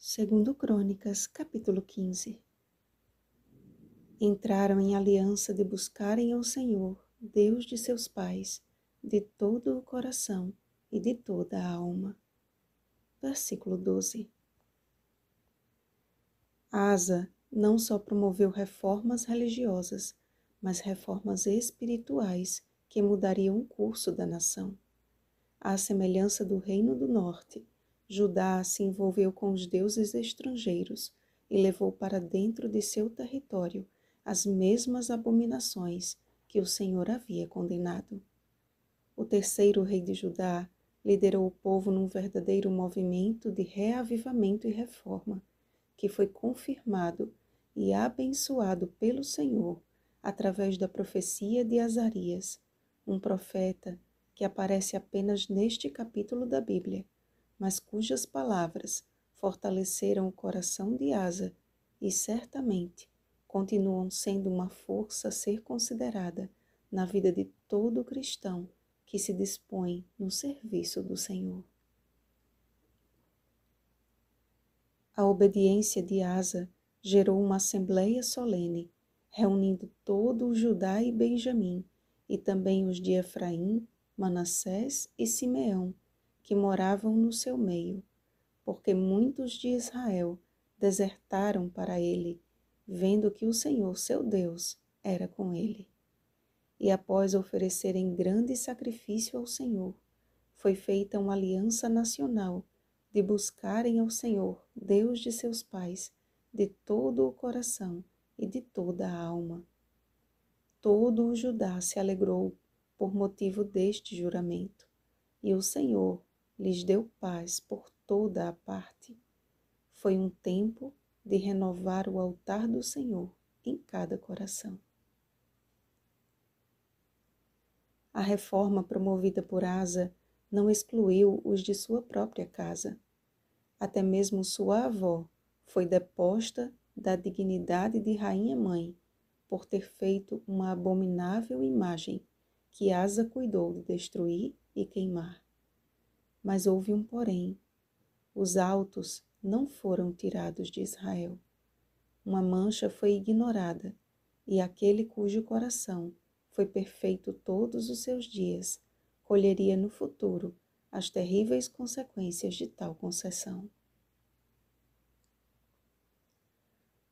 Segundo Crônicas, capítulo 15. Entraram em aliança de buscarem ao Senhor, Deus de seus pais, de todo o coração e de toda a alma. Versículo 12. Asa não só promoveu reformas religiosas, mas reformas espirituais que mudariam o curso da nação. À semelhança do Reino do Norte, Judá se envolveu com os deuses estrangeiros e levou para dentro de seu território as mesmas abominações que o Senhor havia condenado. O terceiro rei de Judá liderou o povo num verdadeiro movimento de reavivamento e reforma, que foi confirmado e abençoado pelo Senhor através da profecia de Azarias, um profeta que aparece apenas neste capítulo da Bíblia, mas cujas palavras fortaleceram o coração de Asa e certamente continuam sendo uma força a ser considerada na vida de todo cristão que se dispõe no serviço do Senhor. A obediência de Asa gerou uma assembleia solene, reunindo todo o Judá e Benjamim, e também os de Efraim, Manassés e Simeão, que moravam no seu meio, porque muitos de Israel desertaram para ele, vendo que o Senhor, seu Deus, era com ele. E após oferecerem grande sacrifício ao Senhor, foi feita uma aliança nacional de buscarem ao Senhor, Deus de seus pais, de todo o coração e de toda a alma. Todo o Judá se alegrou por motivo deste juramento, e o Senhor lhes deu paz por toda a parte. Foi um tempo de renovar o altar do Senhor em cada coração. A reforma promovida por Asa não excluiu os de sua própria casa. Até mesmo sua avó foi deposta da dignidade de rainha-mãe por ter feito uma abominável imagem que Asa cuidou de destruir e queimar. Mas houve um porém. Os altos não foram tirados de Israel. Uma mancha foi ignorada, e aquele cujo coração foi perfeito todos os seus dias, colheria no futuro as terríveis consequências de tal concessão.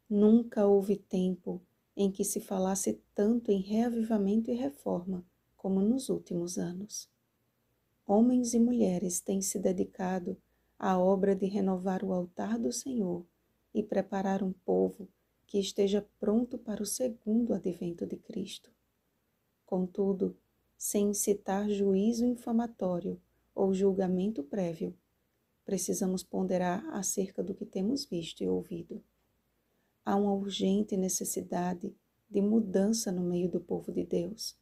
Nunca houve tempo em que se falasse tanto em reavivamento e reforma como nos últimos anos. Homens e mulheres têm se dedicado à obra de renovar o altar do Senhor e preparar um povo que esteja pronto para o segundo advento de Cristo. Contudo, sem incitar juízo infamatório ou julgamento prévio, precisamos ponderar acerca do que temos visto e ouvido. Há uma urgente necessidade de mudança no meio do povo de Deus,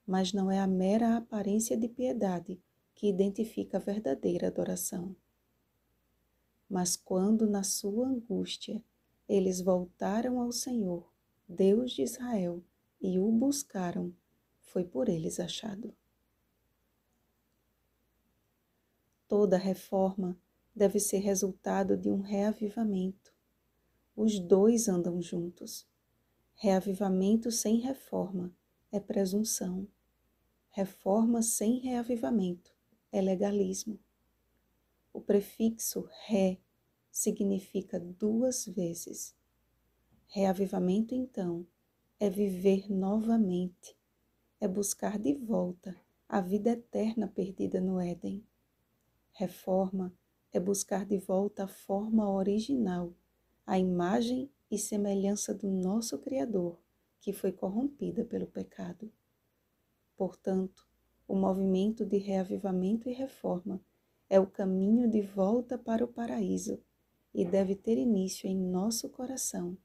mas não é a mera aparência de piedade que identifica a verdadeira adoração. Mas quando, na sua angústia, eles voltaram ao Senhor, Deus de Israel, e o buscaram, foi por eles achado. Toda reforma deve ser resultado de um reavivamento. Os dois andam juntos. Reavivamento sem reforma é presunção. Reforma sem reavivamento é legalismo. O prefixo ré significa duas vezes. Reavivamento, então, é viver novamente, é buscar de volta a vida eterna perdida no Éden. Reforma é buscar de volta a forma original, a imagem e semelhança do nosso Criador, que foi corrompida pelo pecado. Portanto, o movimento de reavivamento e reforma é o caminho de volta para o paraíso e deve ter início em nosso coração,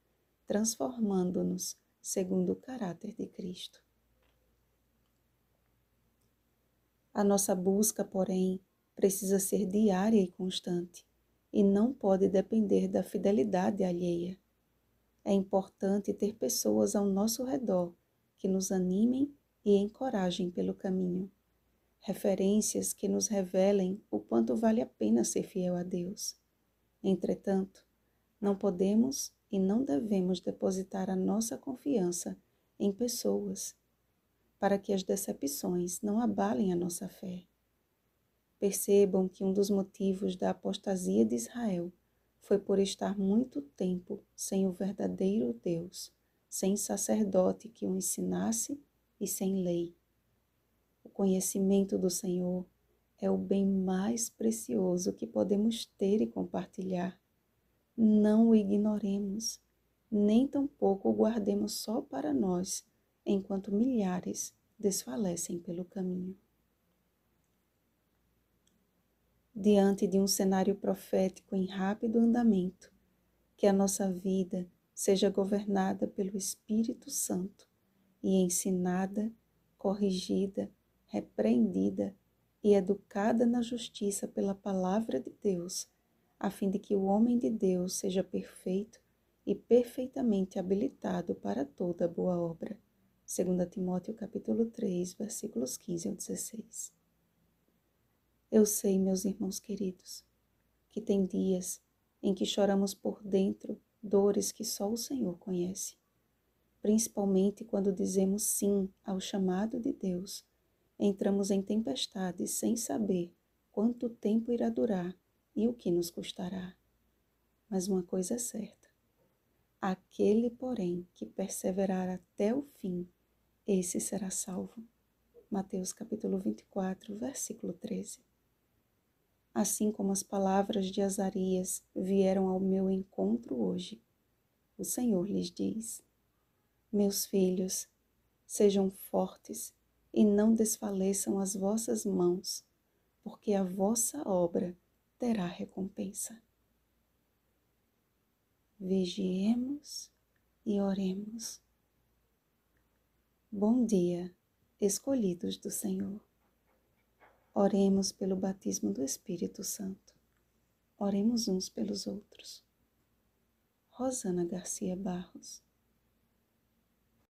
transformando-nos segundo o caráter de Cristo. A nossa busca, porém, precisa ser diária e constante, e não pode depender da fidelidade alheia. É importante ter pessoas ao nosso redor que nos animem e encorajem pelo caminho, referências que nos revelem o quanto vale a pena ser fiel a Deus. Entretanto, não podemos e não devemos depositar a nossa confiança em pessoas, para que as decepções não abalem a nossa fé. Percebam que um dos motivos da apostasia de Israel foi por estar muito tempo sem o verdadeiro Deus, sem sacerdote que o ensinasse e sem lei. O conhecimento do Senhor é o bem mais precioso que podemos ter e compartilhar. Não o ignoremos, nem tampouco o guardemos só para nós, enquanto milhares desfalecem pelo caminho. Diante de um cenário profético em rápido andamento, que a nossa vida seja governada pelo Espírito Santo e ensinada, corrigida, repreendida e educada na justiça pela palavra de Deus, a fim de que o homem de Deus seja perfeito e perfeitamente habilitado para toda boa obra. 2 Timóteo capítulo 3, versículos 15 ao 16. Eu sei, meus irmãos queridos, que tem dias em que choramos por dentro dores que só o Senhor conhece, principalmente quando dizemos sim ao chamado de Deus. Entramos em tempestades sem saber quanto tempo irá durar e o que nos custará. Mas uma coisa é certa: aquele, porém, que perseverar até o fim, esse será salvo. Mateus capítulo 24, versículo 13. Assim como as palavras de Azarias vieram ao meu encontro hoje, o Senhor lhes diz: meus filhos, sejam fortes e não desfaleçam as vossas mãos, porque a vossa obra terá recompensa. Vigiemos e oremos. Bom dia, escolhidos do Senhor. Oremos pelo batismo do Espírito Santo. Oremos uns pelos outros. Rosana Garcia Barros.